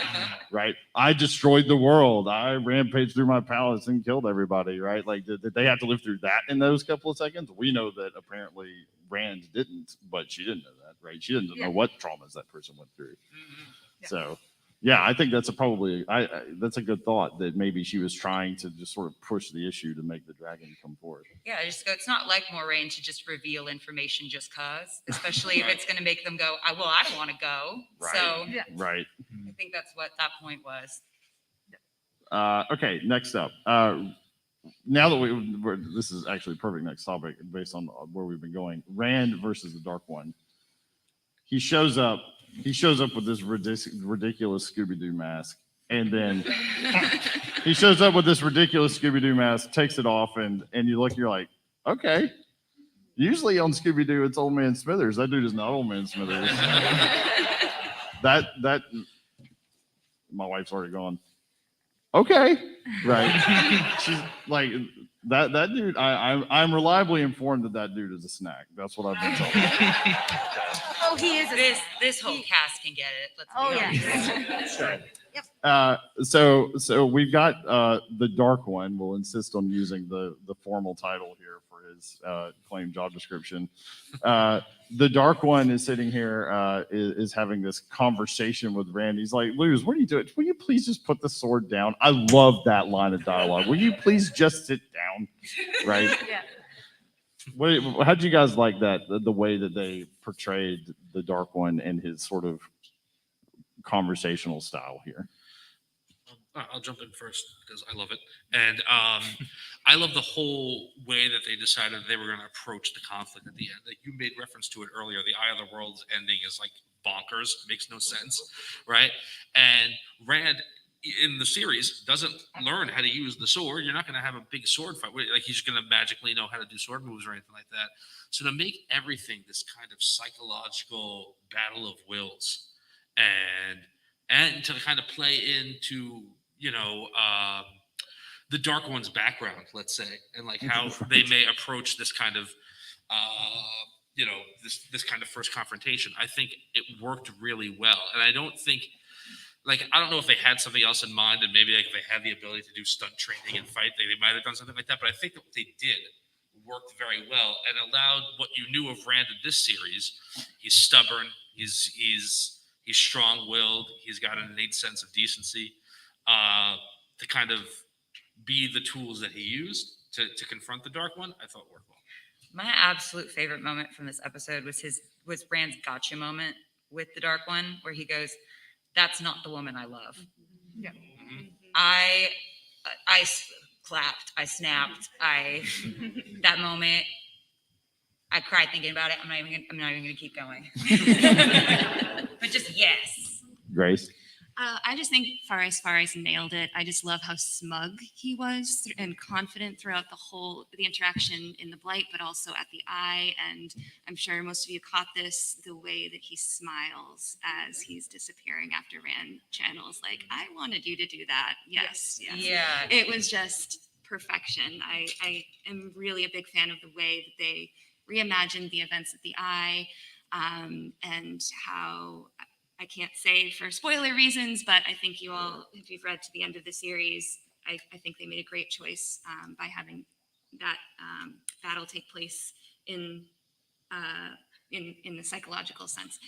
Right? I destroyed the world. I rampaged through my palace and killed everybody. Right? Like, did they have to live through that in those couple of seconds? We know that apparently Rand didn't, but she didn't know that. Right? She didn't know what traumas that person went through. Yeah. So, yeah, I think that's that's a good thought that maybe she was trying to just sort of push the issue to make the dragon come forward. Yeah, it's not like Moiraine to just reveal information just cause, especially if it's going to make them go, I don't want to go. Right. So Right. I think that's what that point was. Okay, next up. Now that this is actually a perfect next topic based on where we've been going. Rand versus the Dark One. He shows up with this ridiculous Scooby-Doo mask. And then he shows up with this ridiculous Scooby-Doo mask, takes it off, and you look, you're like, okay. Usually on Scooby-Doo, it's Old Man Smithers. That dude is not Old Man Smithers. that my wife's already gone. Okay. Right. She's like that dude, I'm reliably informed that dude is a snack. That's what I've been told. Oh, he is. This whole cast can get it. Let's Oh, be yeah. honest. So we've got the Dark One. Will insist on using the formal title here for his claimed job description. The Dark One is sitting here, is having this conversation with Rand. He's like, "Luz, what are you doing? Will you please just put the sword down?" I love that line of dialogue. Will you please just sit down? Right? Yeah. How'd you guys like that? The way that they portrayed the Dark One and his sort of conversational style here. I'll jump in first because I love it, and I love the whole way that they decided they were going to approach the conflict at the end. Like you made reference to it earlier, the Eye of the World's ending is like bonkers, makes no sense, right? And Rand in the series doesn't learn how to use the sword. You're not going to have a big sword fight. Like he's going to magically know how to do sword moves or anything like that. So to make everything this kind of psychological battle of wills, and to kind of play into the Dark One's background, let's say, and like how they may approach this kind of this kind of first confrontation. I think it worked really well, and I don't know if they had something else in mind, and maybe like if they had the ability to do stunt training and fight, they might have done something like that. But I think that what they did worked very well and allowed what you knew of Rand in this series. He's stubborn. He's strong-willed. He's got an innate sense of decency to kind of be the tools that he used to confront the Dark One. I thought worked well. My absolute favorite moment from this episode was Rand's gotcha moment with the Dark One, where he goes, "That's not the woman I love." Yeah. Mm-hmm. I clapped. I snapped. That moment. I cried thinking about it. I'm not even going to keep going. But just yes. Grace. I just think Faris nailed it. I just love how smug he was and confident throughout the interaction in the Blight, but also at the Eye. And I'm sure most of you caught this, the way that he smiles as he's disappearing after Rand channels, like, "I wanted you to do that." Yes. Yeah. It was just perfection. I am really a big fan of the way that they reimagined the events at the Eye, and how, I can't say for spoiler reasons, but I think you all, if you've read to the end of the series, I think they made a great choice by having that battle take place in the psychological sense.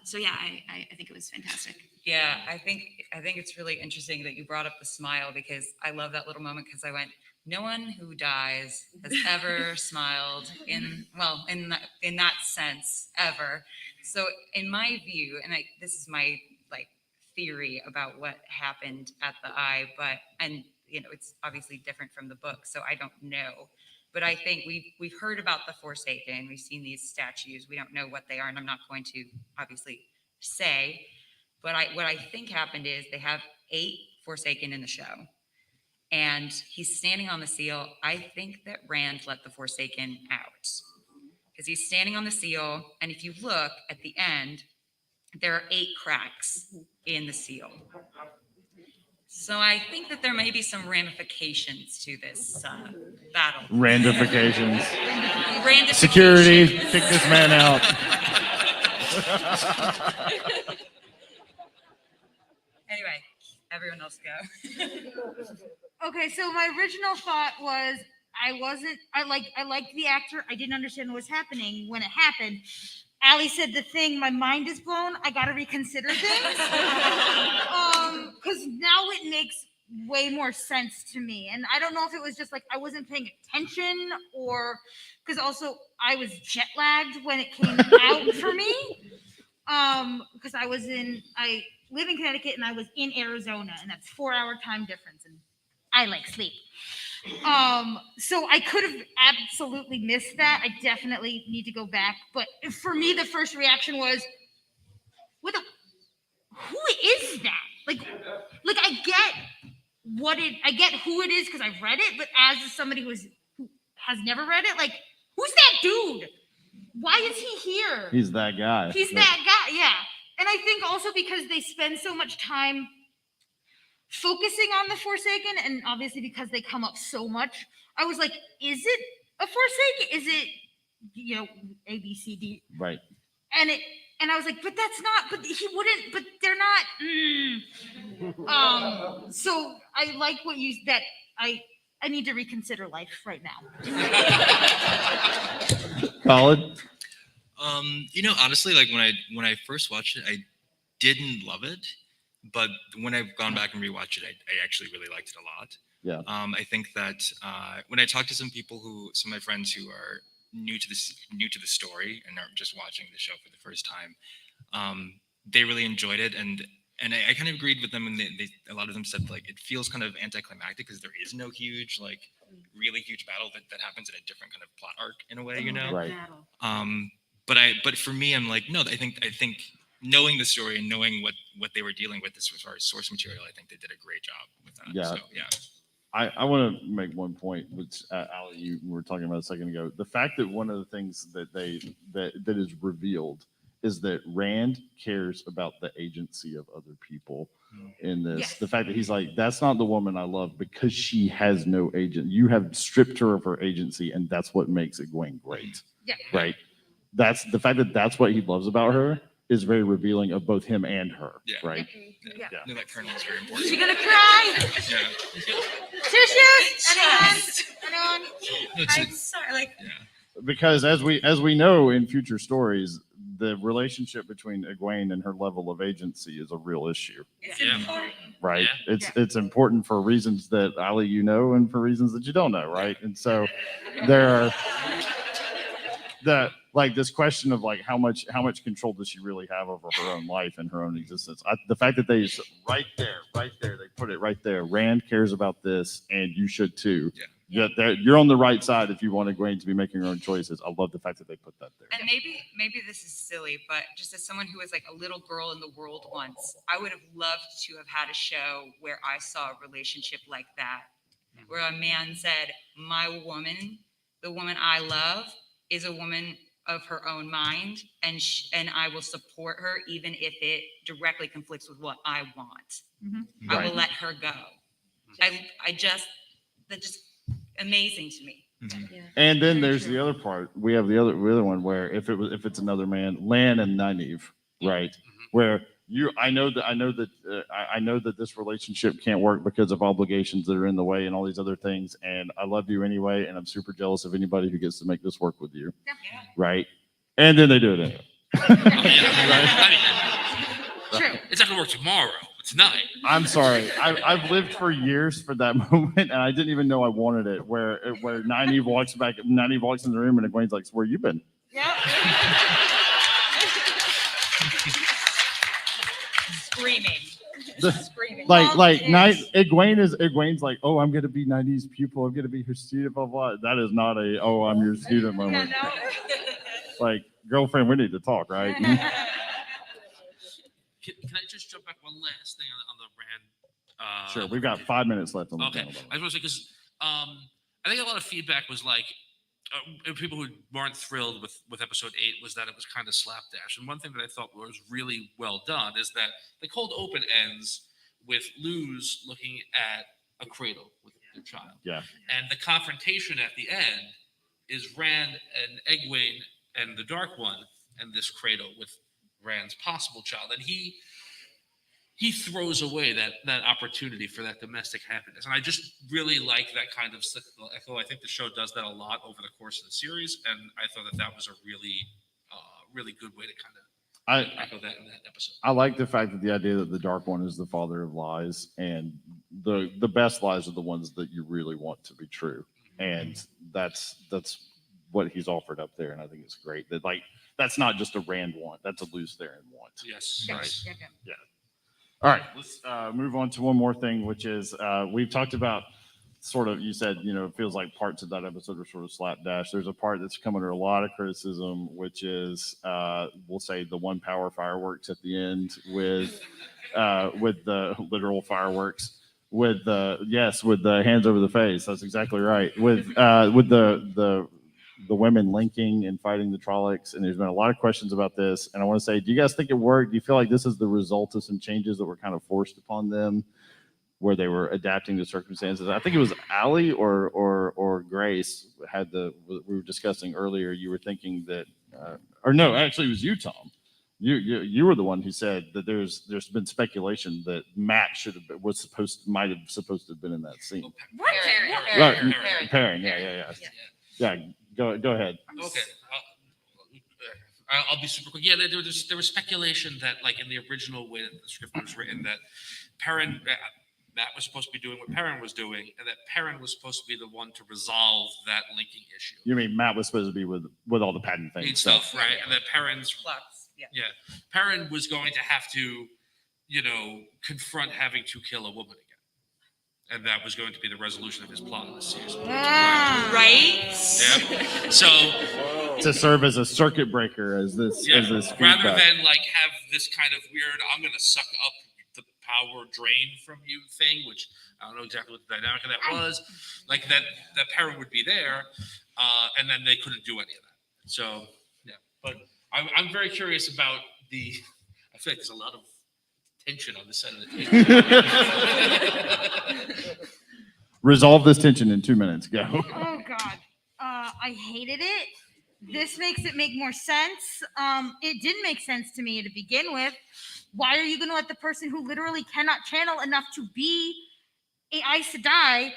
So yeah, I think it was fantastic. Yeah, I think it's really interesting that you brought up the smile, because I love that little moment, because I went, no one who dies has ever smiled in that sense ever. So in my view, and this is my theory about what happened at the Eye, it's obviously different from the book, so I don't know. But I think we've heard about the Forsaken. We've seen these statues. We don't know what they are, and I'm not going to obviously say. But what I think happened is they have 8 Forsaken in the show, and he's standing on the seal. I think that Rand let the Forsaken out, because he's standing on the seal, and if you look at the end, there are 8 cracks in the seal. So I think that there may be some ramifications to this battle. Randifications. Randifications. Security, kick this man out. Anyway, everyone else go. Okay, so my original thought was I liked the actor. I didn't understand what was happening when it happened. Allie said the thing, my mind is blown. I got to reconsider things. Because now it makes way more sense to me. And I don't know if it was just like I wasn't paying attention, or because also I was jet lagged when it came out for me. Because I live in Connecticut and I was in Arizona, and that's 4-hour time difference, and I like sleep. So I could have absolutely missed that. I definitely need to go back. But for me, the first reaction was, who is that? Like I get who it is because I've read it, but as somebody who has never read it, like, who's that dude? Why is he here? He's that guy. He's that guy, yeah. And I think also because they spend so much time focusing on the Forsaken, and obviously because they come up so much, I was like, is it a Forsaken? Is it, A, B, C, D? Right. and I was like, but that's not, but he wouldn't, but they're not. So I like what you, that I need to reconsider life right now. Colin? Honestly, like when I first watched it, I didn't love it, but when I've gone back and rewatched it, I actually really liked it a lot. Yeah. I think that when I talk to some of my friends who are new to the story and are just watching the show for the first time, they really enjoyed it, and I kind of agreed with them, and a lot of them said like it feels kind of anticlimactic because there is no huge really huge battle that happens in a different kind of plot arc in a way, Right. But for me, I'm like, no, I think knowing the story and knowing what they were dealing with as far as source material, I think they did a great job with that. Yeah. So, yeah. I want to make one point, which Ali, you were talking about a second ago. The fact that one of the things that that is revealed is that Rand cares about the agency of other people in this. Yes. The fact that he's like, that's not the woman I love because she has no agent. You have stripped her of her agency, and that's what makes Egwene great. Yeah. Right. That's the fact that that's what he loves about her is very revealing of both him and her. Yeah. Right. Yeah. I know that Colonel is very Is important. she gonna cry? Yeah. Tissues? Anyone? I'm sorry. Because as we know in future stories, the relationship between Egwene and her level of agency is a real issue, Yeah. right? Yeah. It's important for reasons that Ali you know and for reasons that you don't know, right? And so there are this question of like how much control does she really have over her own life and her own existence? The fact that they right there, they put it right there. Rand cares about this, and you should too. Yeah. You're on the right side if you want Egwene to be making her own choices. I love the fact that they put that there. And maybe this is silly, but just as someone who was like a little girl in the world once, I would have loved to have had a show where I saw a relationship like that, where a man said, "My woman, the woman I love, is a woman of her own mind, and I will support her even if it directly conflicts with what I want. I will Right. let her go." That's just amazing to me. And then there's the other part. We have the other one where if it's another man, Lan and Nynaeve, right? Where I know that this relationship can't work because of obligations that are in the way and all these other things. And I love you anyway, and I'm super jealous of anybody who gets to make this work with you, right? And then they do it anyway. True. It's not gonna work tomorrow. But tonight. I'm sorry. I've lived for years for that moment, and I didn't even know I wanted it. Where Nynaeve walks in the room, and Egwene's like, "Where you been?" Yeah. Screaming. Egwene's like, "Oh, I'm gonna be Nynaeve's pupil. I'm gonna be her student." Blah blah. That is not a "Oh, I'm your student" moment. Like, girlfriend, we need to talk, right? Can I just jump back one last thing on the Rand? Sure. We've got 5 minutes left on the Okay. panel. I was going to say, because I think a lot of feedback was like, people who weren't thrilled with episode 8 was that it was kind of slapdash. And one thing that I thought was really well done is that the cold open ends with Luz looking at a cradle with their child. Yeah. And the confrontation at the end is Rand and Egwene and the Dark One and this cradle with Rand's possible child. And he throws away that opportunity for that domestic happiness. And I just really like that kind of cyclical echo. I think the show does that a lot over the course of the series. And I thought that was a really, really good way to kind of echo that in that episode. I like the fact that the idea that the Dark One is the father of lies, and the best lies are the ones that you really want to be true. And that's what he's offered up there. And I think it's great that that's not just a Rand want, that's a Luz Theron want. Yes. Right. Yeah. All right, let's move on to one more thing, which is we've talked about sort of, you said, it feels like parts of that episode are sort of slapdash. There's a part that's come under a lot of criticism, which is, we'll say, the one power fireworks at the end with the literal fireworks, with the hands over the face. That's exactly right. With the women linking and fighting the Trollocs, and there's been a lot of questions about this. And I want to say, do you guys think it worked? Do you feel like this is the result of some changes that were kind of forced upon them, where they were adapting to circumstances? I think it was Ali or Grace we were discussing earlier. You were thinking that or no, actually, it was you, Tom. You were the one who said that there's been speculation that Matt should have been, might have supposed to have been in that scene. What? Right, Perrin, yeah. Go ahead. Okay. I'll be super quick. Yeah, there was speculation that, like, in the original way that the script was written, that Matt was supposed to be doing what Perrin was doing, and that Perrin was supposed to be the one to resolve that linking issue. You mean Matt was supposed to be with all the patent things And stuff, right? And that Perrin's Flux. Yeah. yeah, Perrin was going to have to, confront having to kill a woman again, and that was going to be the resolution of his plot in this season. Right? Yeah. So to serve as a circuit breaker as this rather feedback. than like have this kind of weird, I'm going to suck up the power drain from you thing, which I don't know exactly what the dynamic of that was, like that Perrin would be there, and then they couldn't do any of that. So yeah, but I'm very curious about I feel like there's a lot of tension on the set of the table. Resolve this tension in 2 minutes. Go. Oh God, I hated it. This makes it make more sense. It didn't make sense to me to begin with. Why are you going to let the person who literally cannot channel enough to be a Aes Sedai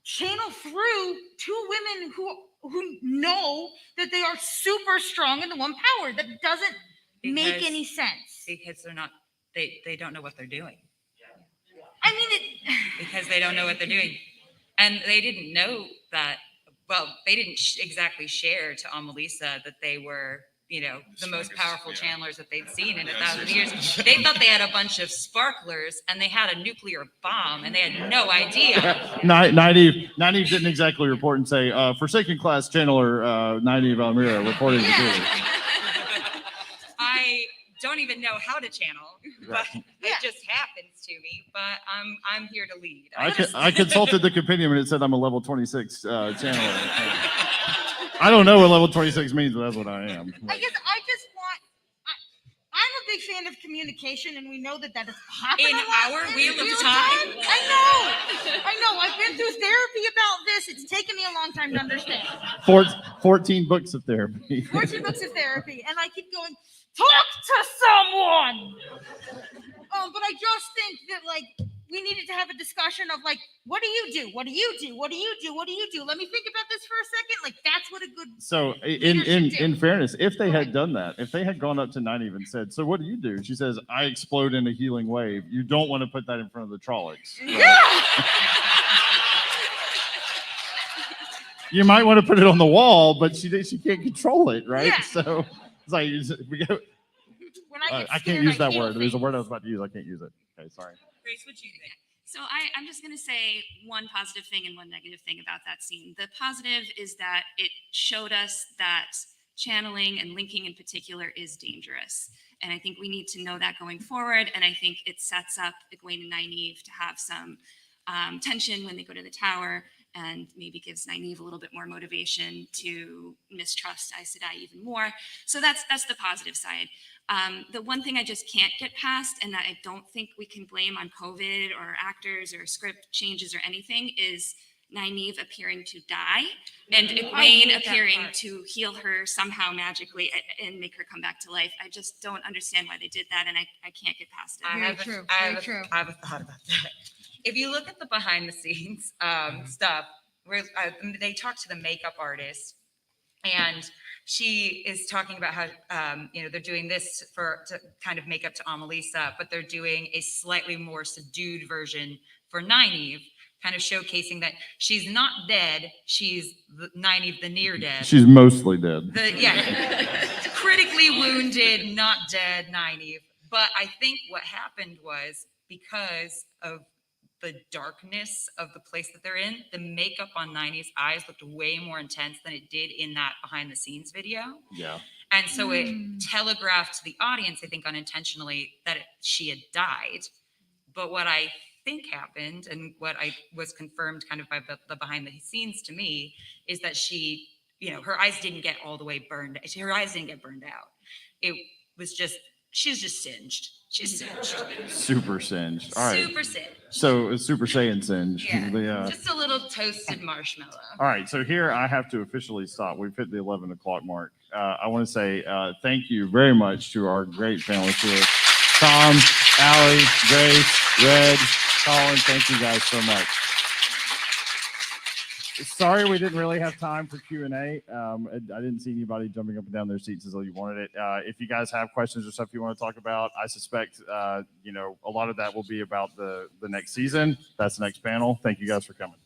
channel through two women who know that they are super strong in the one power? That doesn't make Because- any sense. Because they're not. They don't know what they're doing. I mean, Because they don't know what they're doing, and they didn't know that. Well, they didn't exactly share to Amalisa that they were, the most powerful channelers that they'd seen in 1,000 years. They thought they had a bunch of sparklers and they had a nuclear bomb, and they had no idea. Nynaeve didn't exactly report and say, Forsaken class channeler Nynaeve Almira reporting to duty. I don't even know how to channel, but Right. it just happens to me. But I'm here to lead. I consulted the compendium and it said I'm a level 26 channeler. I don't know what level 26 means, but that's what I am. I guess I just want. I'm a big fan of communication, and we know that is happening In a lot our in Wheel of real Time? I know. I've been through therapy about this. It's taken me a long time to understand. 14 books of therapy. 14 books of therapy, and I keep going. Talk to someone. But I just think that we needed to have a discussion of what do you do? What do you do? What do you do? What do you do? Let me think about this for a second. That's what a good. So Leadership in do. fairness, if they had done that, if they had gone up to Nynaeve and said, "So what do you do?" She says, "I explode in a healing wave." You don't want to put that in front of the Trollocs. Right? Yeah. You might want to put it on the wall, but she can't control it, right? Yeah. So it's like we go. When I, get I scared, can't use I that feel word. There's a things. word I was about to use. I can't use it. Okay, sorry. Grace, what you think? So I'm just going to say one positive thing and one negative thing about that scene. The positive is that it showed us that channeling and linking in particular is dangerous. And I think we need to know that going forward. And I think it sets up Egwene and Nynaeve to have some tension when they go to the tower, and maybe gives Nynaeve a little bit more motivation to mistrust Aes Sedai even more. So that's the positive side. The one thing I just can't get past, and that I don't think we can blame on COVID or actors or script changes or anything, is Nynaeve appearing to die and hate Egwene that appearing part. to heal her somehow magically and make her come back to life. I just don't understand why they did that, and I can't get past it. Very true, very true. I have a thought about that. If you look at the behind the scenes stuff, where they talk to the makeup artist, and she is talking about how they're doing this to kind of make up to Amalisa, but they're doing a slightly more subdued version for Nynaeve, kind of showcasing that she's not dead. She's Nynaeve, the near dead. She's mostly dead. Critically wounded, not dead Nynaeve. But I think what happened was because of the darkness of the place that they're in, the makeup on Nynaeve's eyes looked way more intense than it did in that behind the scenes video. Yeah. And so it telegraphed to the audience, I think unintentionally, that she had died. But what I think happened, and what I was confirmed kind of by the behind the scenes to me, is that she, her eyes didn't get all the way burned. Her eyes didn't get burned out. It was just, she's just singed. She's singed. Super singed. All right. Super singed. So it's Super Saiyan singed. Yeah. Just a little toasted marshmallow. All right. So here I have to officially stop. We've hit the 11 o'clock mark. I want to say thank you very much to our great panelists here. Tom, Allie, Grace, Red, Colin, thank you guys so much. Sorry we didn't really have time for Q&A. I didn't see anybody jumping up and down their seats as though you wanted it. If you guys have questions or stuff you want to talk about, I suspect, a lot of that will be about the next season. That's the next panel. Thank you guys for coming.